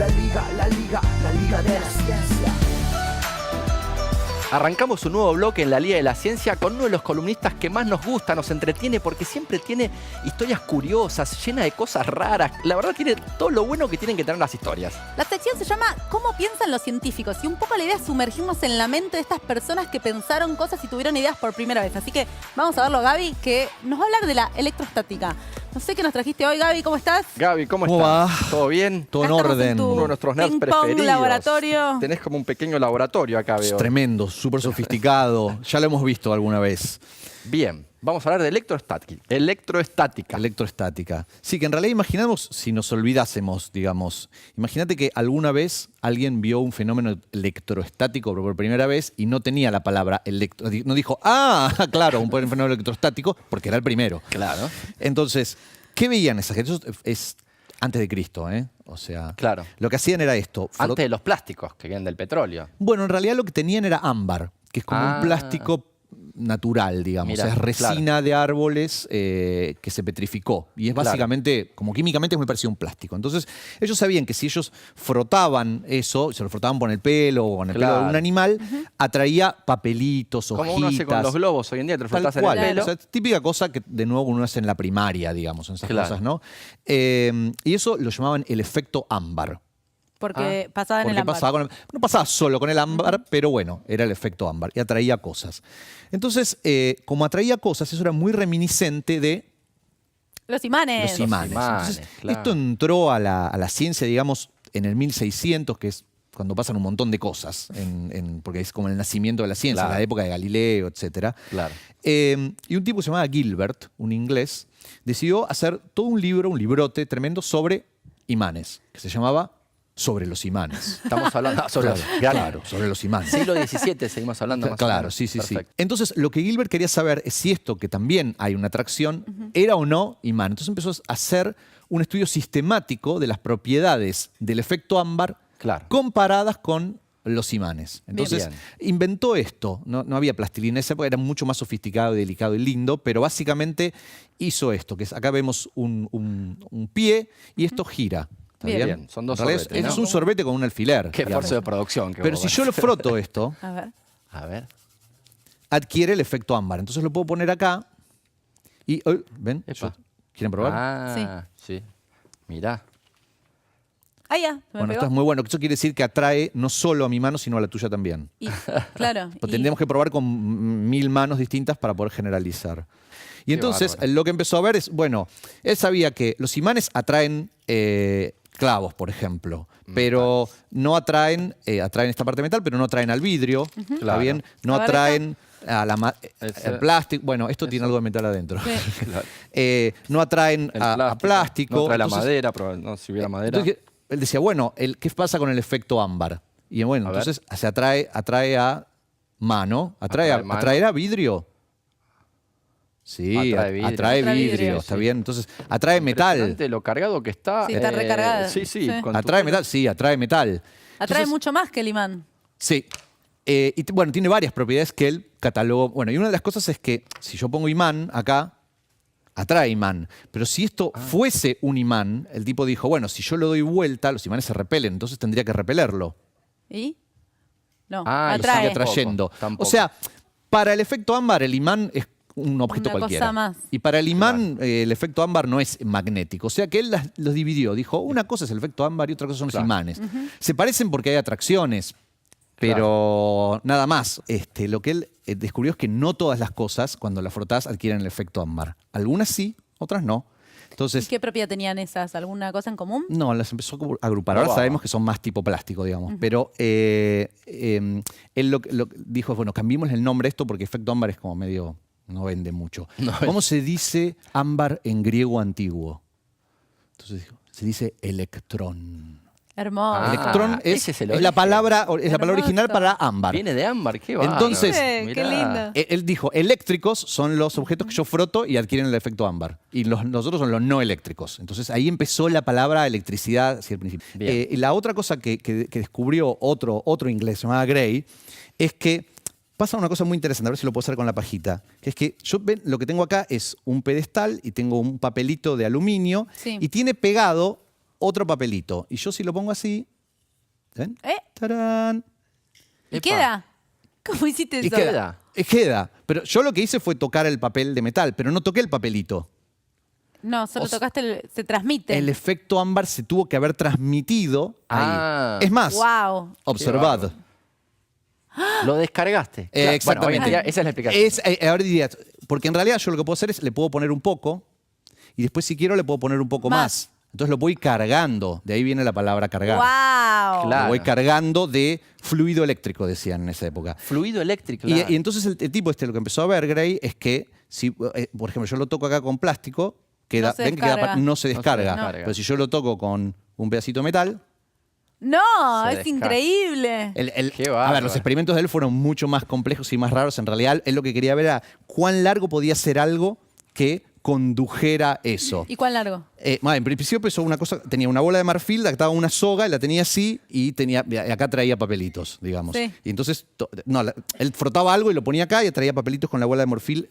la Liga de la Ciencia. Arrancamos un nuevo bloque en la Liga de la Ciencia con uno de los columnistas que más nos gusta, nos entretiene porque siempre tiene historias curiosas, llenas de cosas raras. La verdad tiene todo lo bueno que tienen que tener las historias. La sección se llama ¿Cómo piensan los científicos? Y un poco la idea es sumergirnos en la mente de estas personas que pensaron cosas y tuvieron ideas por primera vez. Así que vamos a verlo a Gaby, que nos va a hablar de la electrostática. No sé qué nos trajiste hoy, Gaby, ¿cómo estás? Gaby, ¿cómo ¿Cómo estás? va? ¿Todo bien? Todo en Acá estamos orden. en tu Uno de nuestros nerds ping-pong preferidos. laboratorio. Tenés como un pequeño laboratorio acá, Es veo. tremendo, súper sofisticado. Ya lo hemos visto alguna vez. Bien, vamos a hablar de electroestática. Electroestática. Sí, que en realidad imaginamos, si nos olvidásemos, digamos, imagínate que alguna vez alguien vio un fenómeno electroestático por primera vez y no tenía la palabra electro. No dijo, claro, un fenómeno electrostático, porque era el primero. Claro. Entonces, ¿qué veían esas gente? Eso es antes de Cristo, ¿eh? O sea, Claro. lo que hacían era esto. Antes de los plásticos que vienen del petróleo. Bueno, en realidad lo que tenían era ámbar, que es como un plástico natural, digamos. Mirá, O sea, es resina de árboles que se petrificó. Y es básicamente, como químicamente, es muy parecido a un plástico. Entonces, ellos sabían que si ellos frotaban eso, se lo frotaban con el pelo o con el pelo de un animal, atraía papelitos, hojitas. Como uno hace con los globos hoy en día, te lo Tal frotás en cual. el pelo. O sea, típica cosa que de nuevo uno hace en la primaria, digamos, en esas Claro. cosas, ¿no? Y eso lo llamaban el efecto ámbar. Porque pasaba en el Porque ámbar. pasaba no pasaba solo con el ámbar, pero bueno, era el efecto ámbar y atraía cosas. Entonces, como atraía cosas, eso era muy reminiscente de Los imanes. los imanes. Entonces, claro. esto entró a la ciencia, digamos, en el 1600, que es cuando pasan un montón de cosas, porque es como el nacimiento de la ciencia, Claro. la época de Galileo, etc. Claro. Y un tipo que se llamaba Gilbert, un inglés, decidió hacer todo un libro, un librote tremendo sobre imanes, que se llamaba Sobre los imanes. Estamos hablando sobre Claro, sobre los imanes. siglo XVII seguimos hablando más o Claro, menos. sí. Perfecto. Entonces, lo que Gilbert quería saber es si esto, que también hay una atracción, era o no imán. Entonces empezó a hacer un estudio sistemático de las propiedades del efecto ámbar Claro. comparadas con los imanes. Entonces, Bien. inventó esto. No había plastilina en esa época, era mucho más sofisticado, delicado y lindo, pero básicamente hizo esto, que es, acá vemos un pie y esto gira. ¿Está Bien. bien? Bien, son dos En realidad sorbetes, es ¿no? un sorbete con un alfiler. Qué digamos. esfuerzo de producción. que Pero hubo. si yo lo froto esto, A ver. A ver. adquiere el efecto ámbar. Entonces lo puedo poner acá y, ¿ven? Epa. ¿Quieren probar? Sí. Mirá. Ah, ya. Se me Bueno, pegó. esto es muy bueno. Eso quiere decir que atrae no solo a mi mano, sino a la tuya también. Y, claro. Pues tendríamos que probar con 1000 manos distintas para poder generalizar. Y Qué entonces bárbaro. lo que empezó a ver es, bueno, él sabía que los imanes atraen clavos, por ejemplo, pero no atraen esta parte de metal, pero no atraen al vidrio, ¿está Claro. bien? No A ver, atraen al Ese- plástico. Bueno, esto tiene algo de metal adentro. Sí. Claro. No atraen El a plástico. No trae la Entonces, madera, pero no, si hubiera madera. entonces, él decía, bueno, ¿qué pasa con el efecto ámbar? Y bueno, A ver. entonces se atrae a mano. Atrae mano. ¿Atraerá vidrio? Sí, Atrae vidrio. atrae Atrae vidrio, vidrio, está sí. bien. Entonces, atrae metal. Impresionante lo cargado que está. Sí, está recargada. Sí. Sí. con tu ¿Atrae pelo. metal? Sí, atrae metal. Atrae Entonces, mucho más que el imán. Sí. Bueno, tiene varias propiedades que él catalogó. Bueno, y una de las cosas es que si yo pongo imán acá, atrae imán. Pero si esto fuese un imán, el tipo dijo, bueno, si yo lo doy vuelta, los imanes se repelen, entonces tendría que repelerlo. ¿Y? No, Ah, y Lo sigue atrae. Tampoco, atrayendo. tampoco. O sea, para el efecto ámbar, el imán es un objeto Una cualquiera. cosa más. Y para el imán, el efecto ámbar no es magnético. O sea que él los dividió. Dijo, una cosa es el efecto ámbar y otra cosa son los Claro. imanes. Se parecen porque hay atracciones, pero nada más. Lo que él descubrió es que no todas las cosas, cuando las frotás, adquieren el efecto ámbar. Algunas sí, otras no. ¿Y Entonces, qué propiedad tenían esas? ¿Alguna cosa en común? no, las empezó a agrupar. Ahora Wow. sabemos que son más tipo plástico, digamos. Pero él lo dijo, bueno, cambiemos el nombre a esto porque efecto ámbar es como medio, no vende mucho. No ¿Cómo se dice ámbar en griego antiguo? Entonces dijo, se dice electrón. Hermoso. Ah, Electrón ese es el la origen. palabra original Hermoso. para ámbar. Viene de ámbar, qué bárbaro. Entonces- Qué lindo. Él dijo, eléctricos son los objetos que yo froto y adquieren el efecto ámbar. Y los otros son los no eléctricos. Entonces ahí empezó la palabra electricidad hacia el principio. Bien. Y la otra cosa que descubrió otro inglés, se llamaba Gray, es que pasa una cosa muy interesante, a ver si lo puedo hacer con la pajita, que es que lo que tengo acá es un pedestal y tengo un papelito de aluminio Sí. y tiene pegado otro papelito. Y yo si lo pongo así, ¿ven? ¡Tarán! ¿Y Epa. queda? ¿Cómo hiciste Y eso? queda. Queda. Pero yo lo que hice fue tocar el papel de metal, pero no toqué el papelito. No, solo O sea, tocaste, se transmite. El efecto ámbar se tuvo que haber transmitido ahí. Ah. Es más, Wow. observad. Lo descargaste. Claro. Bueno, Exactamente. obviamente, esa es la explicación. Ahora dirías, porque en realidad yo lo que puedo hacer es, le puedo poner un poco, y después si quiero le puedo poner un poco más. Entonces lo voy cargando. De ahí viene la palabra cargar. Wow. Claro. Lo voy cargando de fluido eléctrico, decían en esa época. Fluido eléctrico. Y, claro. y entonces el tipo lo que empezó a ver, Gray, es que si, por ejemplo, yo lo toco acá con plástico, queda, No se ven que queda descarga. no se descarga. descarga. Pero si yo lo toco con un pedacito de metal, No, Se es descarga. increíble. Qué a bárbaro. ver, los experimentos de él fueron mucho más complejos y más raros. En realidad, él lo que quería ver era cuán largo podía ser algo que condujera eso. ¿Y cuán largo? En principio empezó una cosa, tenía una bola de marfil, ataba una soga, y la tenía así y acá traía papelitos, digamos. Sí. Y entonces, él frotaba algo y lo ponía acá y traía papelitos con la bola de marfil.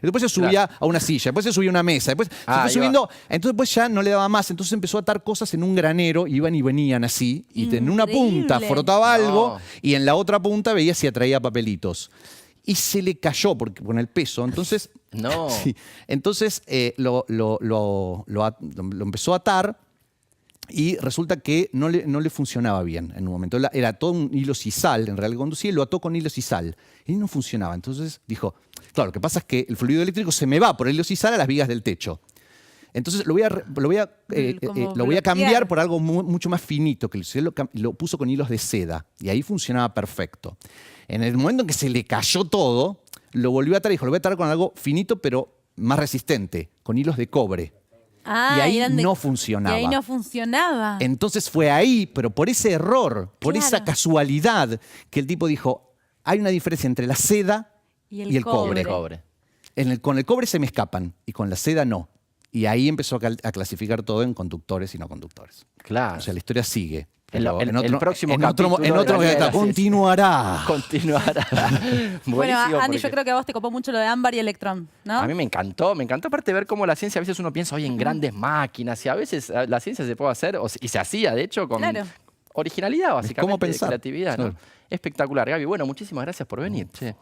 Después se subía a una silla, después se subía a una mesa, después se fue ahí subiendo. Entonces pues ya no le daba más, entonces empezó a atar cosas en un granero, iban y venían así, y en una punta Increíble. frotaba algo No. y en la otra punta veía si atraía papelitos. Y se le cayó con el peso, entonces... No. Sí. Entonces lo empezó a atar y resulta que no le funcionaba bien en un momento. Era todo un hilo sisal, en realidad conducía y lo ató con hilo sisal. Y no funcionaba. Entonces dijo, claro, lo que pasa es que el fluido eléctrico se me va por el hilo sisal a las vigas del techo. Entonces lo voy a cambiar bloquear. por algo mucho más finito, que lo puso con hilos de seda. Y ahí funcionaba perfecto. En el momento en que se le cayó todo, lo volvió a atar y dijo, lo voy a atar con algo finito pero más resistente, con hilos de cobre. Ah, y ahí eran de- no funcionaba. Y ahí no funcionaba. Entonces fue ahí, pero por ese error, por Claro. esa casualidad, que el tipo dijo, hay una diferencia entre la seda Y y el cobre. Cobre. Con el cobre se me escapan y con la seda no. Y ahí empezó a clasificar todo en conductores y no conductores. Claro. O sea, la historia sigue. En pero el próximo en otro, capítulo en otro de la vida de la continuará. Continuará. Bueno, Buenísimo, Andy, yo porque creo que a vos te copó mucho lo de ámbar y electrón, ¿no? a mí me encantó aparte ver cómo la ciencia a veces uno piensa hoy en grandes máquinas y a veces la ciencia se puede hacer, y se hacía de hecho con Claro. originalidad básicamente, cómo pensar. creatividad, ¿no? Claro. Espectacular, Gaby. Bueno, muchísimas gracias por venir. Che.